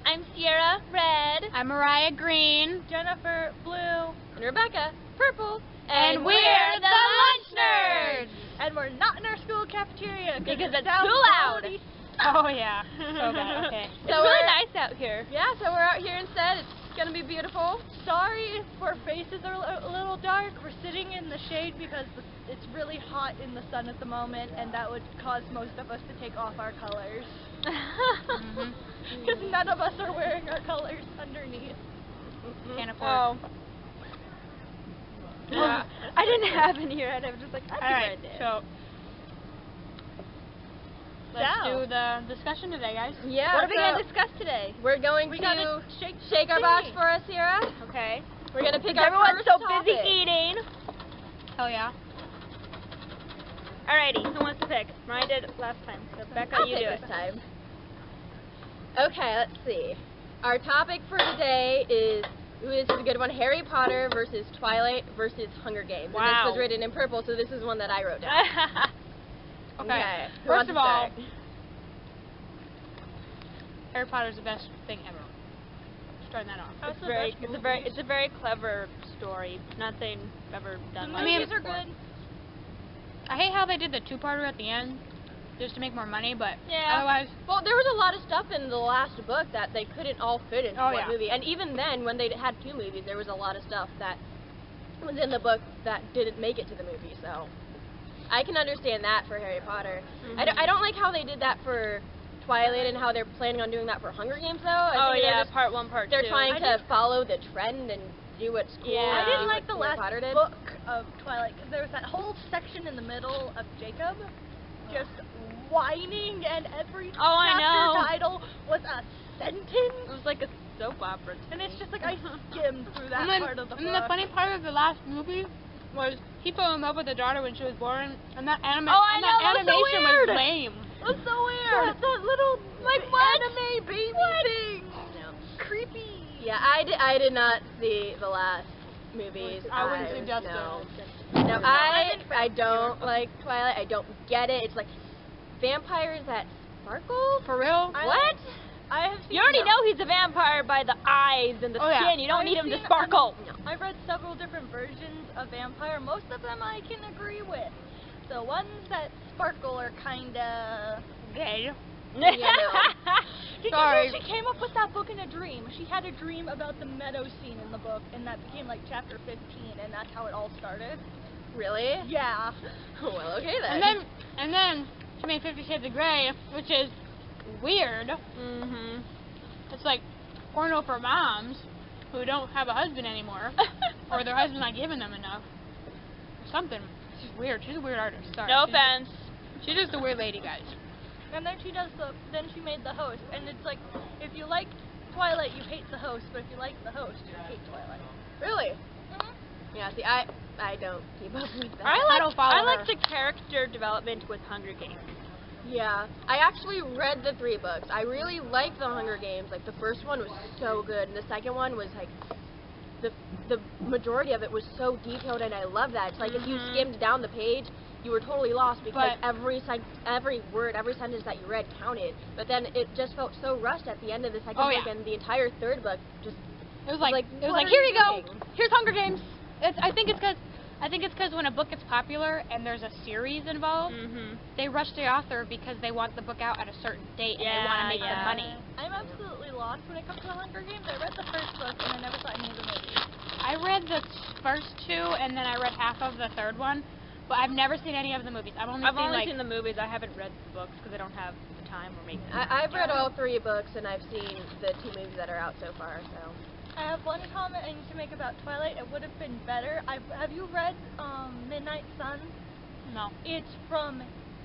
I'm Sierra, red. I'm Mariah, green. Jennifer, blue. And Rebecca, purple. And we're the Lunchnerds! And we're not in our school cafeteria because it's sound too loud. quality. Oh yeah, so bad, okay. It's really nice out here. Yeah, so we're out here instead. It's gonna be beautiful. Sorry if our faces are a little dark. We're sitting in the shade because it's really hot in the sun at the moment, and that would cause most of us to take off our colors. Because none of us are wearing our colors underneath. Can't afford. Yeah. I didn't have any red. I was just like, I can wear this. So let's do the discussion today, guys. Yeah. What are we gonna discuss today? We're going to shake our box for us, Sierra. Okay. We're gonna pick our Everyone's first so busy topic. eating. Hell yeah. Alrighty, who wants to pick? Mine did last time. So Becca, you do it this time. Okay, let's see. Our topic for today is, this is a good one, Harry Potter versus Twilight versus Hunger Games. Wow. And this was written in purple, so this is one that I wrote down. Okay. Who wants First of to all, start? Harry Potter's the best thing ever. Starting that off. It's a very clever story. Nothing ever done like Movies it are before. good. I hate how they did the two-parter at the end, just to make more money, but Yeah. otherwise, Well, there was a lot of stuff in the last book that they couldn't all fit into one yeah. movie. And even then, when they had two movies, there was a lot of stuff that was in the book that didn't make it to the movie, so I can understand that for Harry Potter. I don't like how they did that for Twilight and how they're planning on doing that for Hunger Games, though. I think they're just, part 1, part 2. they're trying to follow the trend and do what's cool. Yeah. I didn't and like do the what last Potter did. book of Twilight because there was that whole section in the middle of Jacob just whining, and every chapter title was a sentence. It was like a soap opera. And it's just like I skimmed through that and then, part of the book. and the funny part of the last movie was he fell in love with the daughter when she was born, and that animation was lame. It was so weird. That little anime baby thing. No. Creepy. Yeah, I did not see the last movies. I wouldn't suggest no. it. No, I don't like Twilight. I don't get it. It's like vampires that sparkle. For real? What? I have seen You already know he's a vampire by the eyes and the skin. yeah. You don't I've need him to seen- sparkle. I've read several different versions of vampire. Most of them I can agree with. The ones that sparkle are kinda Gay. Yeah, Did you Sorry. know she came up with that book in a dream? She had a dream about the meadow scene in the book, and that became like chapter 15, and that's how it all started. Really? Yeah. Well, okay then. And then she made 50 Shades of Grey, which is weird. It's like porno for moms who don't have a husband anymore, or their husband's not giving them enough, or something. She's weird. She's a weird artist. Sorry. No offense. She's just a weird lady, guys. And then she made the host, and it's like, if you like Twilight, you hate the host, but if you like the host, you hate Twilight. Really? Yeah. See, I don't keep up with that. I like the character development with Hunger Games. Yeah, I actually read the 3 books. I really liked the Hunger Games. Like the first one was so good, and the second one was like the majority of it was so detailed, and I love that. It's like if you skimmed down the page, you were totally lost because every word, every sentence that you read counted. But then it just felt so rushed at the end of the second book, and the entire 3rd book just It was like what here are you go. doing? Here's Hunger Games. I think it's because when a book gets popular and there's a series involved, they rush the author because they want the book out at a certain date and they want to make the money. I'm absolutely lost when it comes to Hunger Games. I read the first book and I never saw any of the movies. I read the first 2 and then I read half of the 3rd one, but I've never seen any of the movies. I've only seen the movies. I haven't read the books because I don't have the time or make. I've read all 3 books, and I've seen the 2 movies that are out so far. So. I have one comment I need to make about Twilight. It would have been better. Have you read Midnight Sun? No. It's from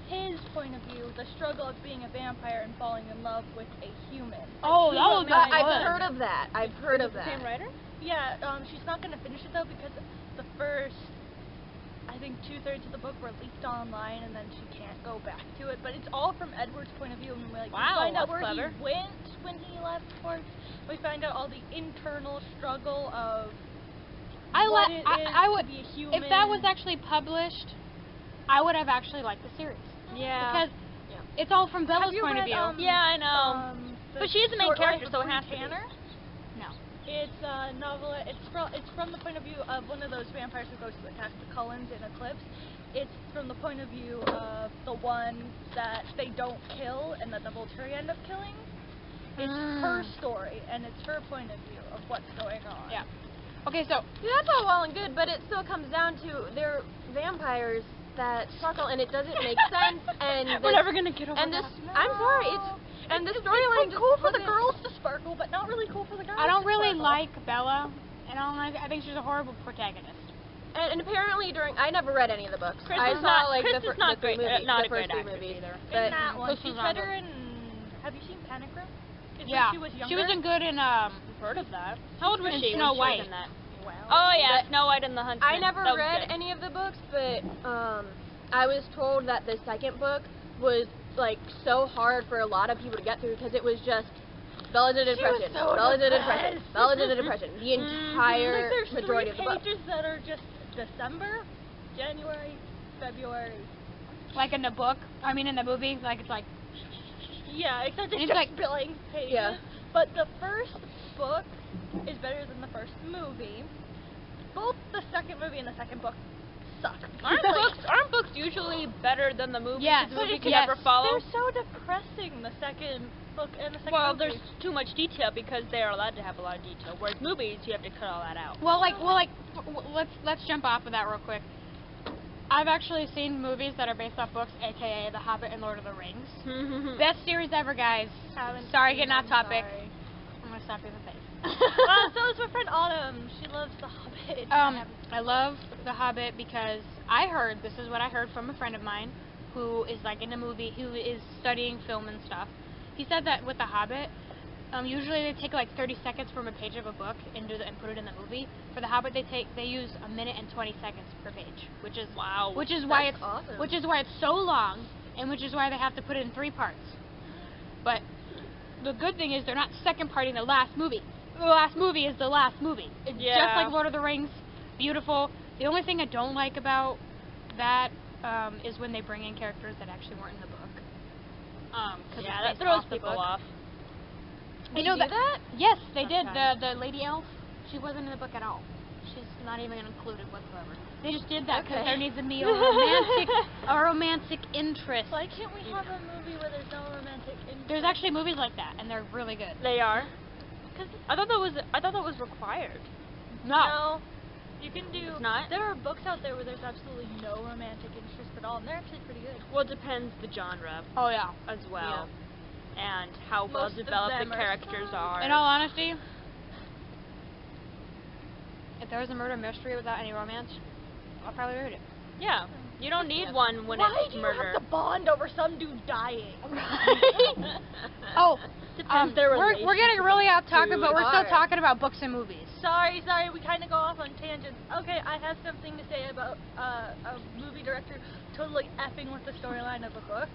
his point of view, the struggle of being a vampire and falling in love with a human. Oh, that was good. I've heard of that. I've heard of that. Same writer? Yeah, she's not going to finish it though because the first, I think 2/3 of the book were leaked online and then she can't go back to it. But it's all from Edward's point of view, and we find out where he went when he left Hogwarts. We find out all the internal struggle of what it is to be a human. If that was actually published, I would have actually liked the series. Yeah. Because it's all from Bella's point of view. Yeah, I know. the But she is the main short character, life so of it has Bree to be. Tanner. No. It's a novel. It's from the point of view of one of those vampires who goes to attack the Cullens in Eclipse. It's from the point of view of the one that they don't kill and that the Volturi end up killing. It's her story, and it's her point of view of what's going on. Yeah. Okay, so that's all well and good, but it still comes down to they're vampires that sparkle, and it doesn't make sense. And we're never gonna get over and that. this, I'm sorry, and the storyline It's just cool for the wasn't- girls to sparkle, but not really cool for the guys. I don't to really sparkle. like Bella, and I think she's a horrible protagonist. And apparently I never read any of the books. Chris I is saw not- like Chris the, is not the three great- movies, not the a first great three actress movies. either. But In that one, Chris she's was on better it. in. Have you seen Panic Room? Is Yeah. when she was younger. She wasn't good in I've heard of that. How old was In she Snow when White. she was in that? Wow. Oh yeah, But Snow White and the Huntsman. I never That was read good. any of the books, but I was told that the second book was like so hard for a lot of people to get through because it was just Bella did a depression, so Bella did a depression, depressed. Bella did a depression. The entire Like there's majority of three the book. pages that are just December, January, February. like in the book. I mean, in the movie, like it's like Yeah, except it's It's just like- billing pages. Yeah. But the first book is better than the first movie. Both the second movie and the second book suck. Aren't books usually better than the movie? Yes, The movie but can yes. never follow. They're so depressing, the second book and the second Well, movie. there's too much detail because they are allowed to have a lot of detail. Whereas movies, you have to cut all that out. well, let's jump off of that real quick. I've actually seen movies that are based off books, aka The Hobbit and Lord of the Rings. Best series ever, guys. Sorry, getting off topic. Sorry. I'm gonna slap you in the face. So is my friend Autumn. She loves The Hobbit. I love The Hobbit because I heard, this is what I heard from a friend of mine who is like in a movie, who is studying film and stuff. He said that with The Hobbit, usually they take like 30 seconds from a page of a book and put it in the movie. For The Hobbit, they use a minute and 20 seconds per page, which is Wow. which is why That's it's awesome. which is why it's so long, and which is why they have to put it in 3 parts. But the good thing is they're not second parting the last movie. The last movie is the last movie. It's just Yeah. like Lord of the Rings, beautiful. The only thing I don't like about that is when they bring in characters that actually weren't in the book. 'Cause Yeah, it's that based throws off the people book. off. You know do that? Yes, they did. Okay. The lady elf, she wasn't in the book at all. She's not even included whatsoever. They just did that because Okay. there needs to be a romantic interest. Why can't we have a movie where there's no romantic interest? There's actually movies like that, and they're really good. They are. Cause I thought that was required. No. You can do. It's not? There are books out there where there's absolutely no romantic interest at all, and they're actually pretty good. Well, it depends the genre Oh yeah. as well, and how well Most of developed them the are characters so- are. In all honesty, if there was a murder mystery without any romance, I'll probably read it. Yeah, you don't need one when Why it's do you murder. have to bond over some dude dying? Oh, Depends their we're getting really off topic, but we're still are. talking about books and movies. Sorry, we kind of go off on tangents. Okay, I have something to say about a movie director totally effing with the storyline of a book.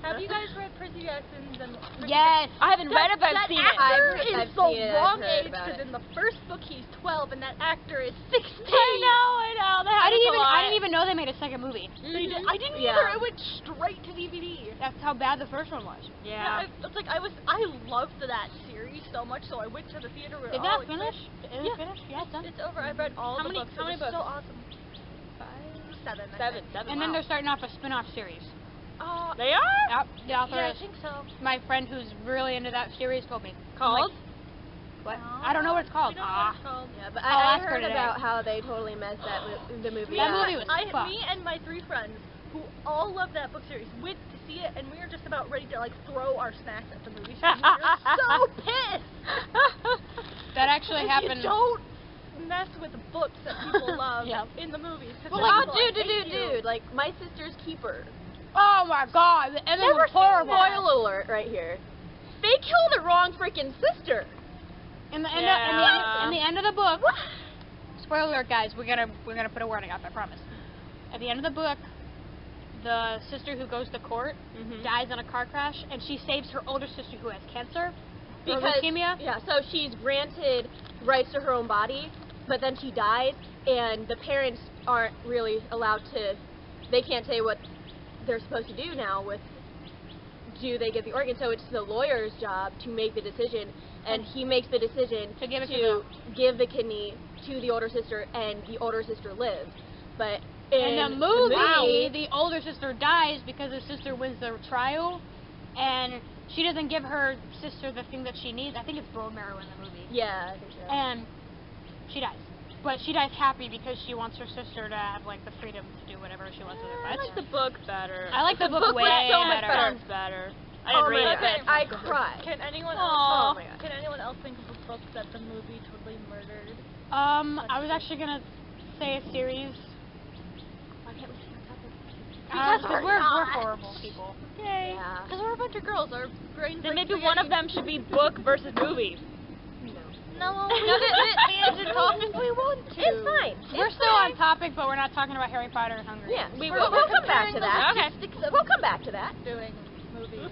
Have you guys read Percy Jackson's and Yes. I haven't read it, but I've that seen it. actor I've is seen the it, I've wrong heard age about because it. in the first book he's 12 and that actor is 16. I know. They I had us a lot. didn't even know they made a second movie. I didn't Yeah. either. It went straight to DVD. That's how bad the first one was. Yeah. It's like I loved that series so much, so I went to the theater. Is that finished? Is it Yeah. finished? Yeah, it's done. It's over. I read all How the many- books. how many it was books? so awesome. 7. I Seven. think. Seven. And then wow. they're starting off a spin-off series. They are. Yep, the author Yeah, I is think so. my friend who's really into that series told me. I'm Called? like, what? I don't know what it's called. We don't know what it's called. Yeah, but I'll I ask her heard today. about how they totally messed the movie That up. movie was fucked. Me and my 3 friends, who all love that book series, went to see it, and we were just about ready to like throw our snacks at the movie screen. We were so pissed. That actually happened. You don't mess with books that people love Yeah. in the movies. 'cause Well, then like, people hate you. dude, like My Sister's Keeper. Oh my god, the ending was horrible. Spoiler alert right here. They killed the wrong freaking sister. In the Yeah. in the end of the book. Spoiler alert, guys. We're gonna put a warning up. I promise. At the end of the book, the sister who goes to court dies in a car crash, and she saves her older sister who has cancer or leukemia. Yeah, so she's granted rights to her own body, but then she dies, and the parents aren't really allowed to. They can't say what they're supposed to do now with do they get the organ? So it's the lawyer's job to make the decision, and he makes the decision To give it to give the kidney to the older sister, and the older sister lives. But in the movie, the older sister dies because her sister wins the trial, and she doesn't give her sister the thing that she needs. I think it's bone marrow in the movie. Yeah, I think so. And she dies. But she dies happy because she wants her sister to have, like, the freedom to do whatever she wants with her I pets. like the book better. I like the book way so much better. Sounds better. I didn't read it. God, I cried. Can anyone Aw. else? Oh my God. Can anyone else think of a book that the movie totally murdered? I was actually gonna say a series. Why can't we see our topic? Because we're horrible people. Yay. Yeah. Because we're a bunch of girls. Our brains. Then like maybe one of them should be book versus movie. No, It's a topic we want to. It's fine. We're still on topic, but we're not talking about Harry Potter and Hunger Yeah, Games. we'll come back to that. Okay. We'll come back to that. doing movies.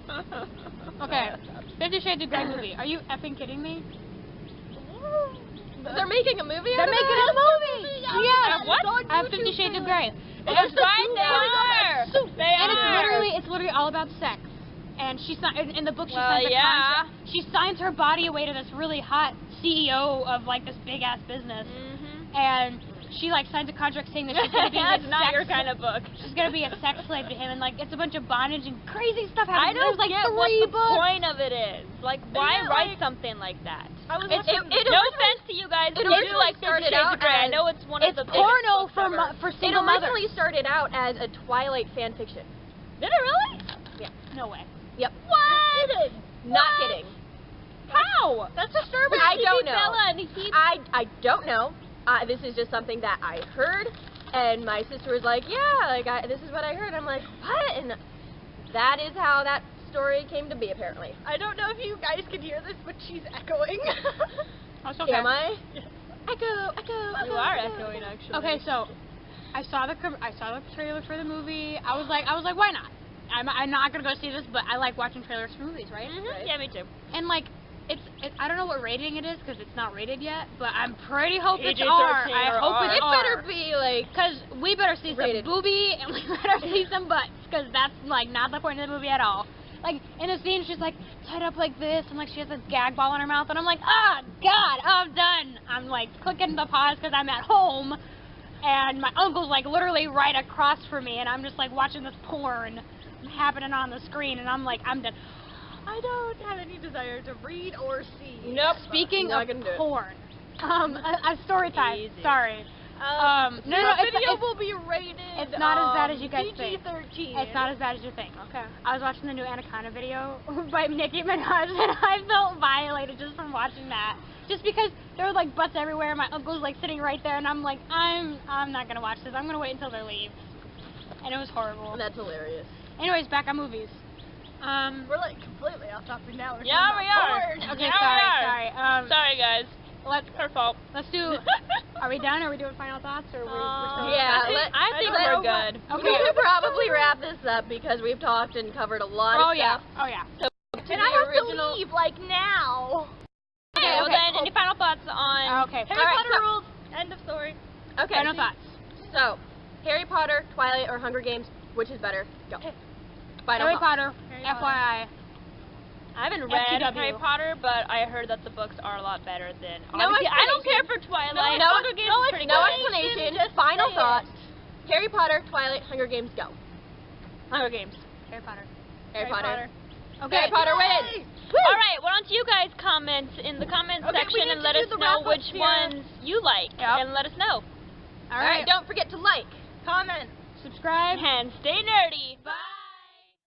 Okay, 50 Shades of Grey movie. Are you effing kidding me? They're making a movie. They're making a movie. Yeah, what? I have 50 Shades of Grey. It's right there. They And are. it's literally all about sex. And she in the book she Well, signs a yeah. contract. She signs her body away to this really hot CEO of like this big ass business, and she like signs a contract saying that she's gonna be That's a not sex your kind of book. She's gonna be a sex slave to him, and like it's a bunch of bondage and crazy stuff I happens. don't There's like get what 3 the books. point of it is. Like, why Isn't it write like- something like that? I was No offense to you guys, it but you do originally like 50 started Shades out of Grey. I as- know it's one of It's the biggest porno books for ever. for It single mothers. originally started out as a Twilight fan fiction. Did it really? No way. Yep. What? Not kidding. How? That's disturbing. I don't know. Bella and he I don't know. This is just something that I heard, and my sister was like, "Yeah, like this is what I heard." I'm like, "What?" And that is how that story came to be, apparently. I don't know if you guys can hear this, but she's echoing. That's okay. Am I? Echo. You are echoing, actually. Okay, so I saw the trailer for the movie. I was like, why not? I'm not gonna go see this, but I like watching trailers for movies, right? Mhm. Yeah, me too. And like, I don't know what rating it is because it's not rated yet, but I'm pretty hope it's PG-13 R. or I hope R. it's It R. better be like. Because we better see Rated. some boobie and we better see some butts, because that's like not the point of the movie at all. Like in the scene, she's like tied up like this, and like she has a gag ball in her mouth, and I'm like, ah, God, I'm done. I'm like clicking the pause because I'm at home, and my uncle's like literally right across from me, and I'm just like watching this porn happening on the screen, and I'm like, I'm done. I don't have any desire to read or see. Nope. Speaking Not of gonna do it. porn, a story time. Easy. Sorry. No, The it's, video it's, will be rated. it's not as bad as you guys think. PG-13. It's not as bad as you think. Okay. I was watching the new Anaconda video by Nicki Minaj, and I felt violated just from watching that. Just because there were like butts everywhere, my uncle's like sitting right there, and I'm like, I'm not gonna watch this. I'm gonna wait until they leave. And it was horrible. That's hilarious. Anyways, back on movies. We're like completely off topic now. We're Yeah, talking we about are. porn. Okay, Yeah, sorry, we are. sorry. Sorry, guys. Her fault. Let's do. Are we done? Are we doing final thoughts? Or we're still? Yeah, I think we're good. Okay. We should probably wrap this up because we've talked and covered a lot of Oh yeah. stuff. Oh yeah. So, to And the I have original. to leave like now. Okay, well then, any final thoughts on... Okay. Harry Alright, Potter so- rules. End of story. Okay. Final thoughts. So, Harry Potter, Twilight, or Hunger Games, which is better? Go. Final Harry thoughts. Potter. Harry FYI. I haven't read FTW. Harry Potter, but I heard that the books are a lot better than... No Obviously, I don't care explanation. for Twilight. No, Hunger Games is pretty no good. explanation. Just Final say it. thoughts. Harry Potter, Twilight, Hunger Games, go. Hunger Games. Harry Potter. Harry Potter. Okay. Harry Potter wins. Alright, why don't you guys comment in the comment Okay, we section need and to let do us the know wrap-up which here. ones you like, Yep. and let us know. All right. Don't forget to like. Comment. Subscribe. And stay nerdy. Bye.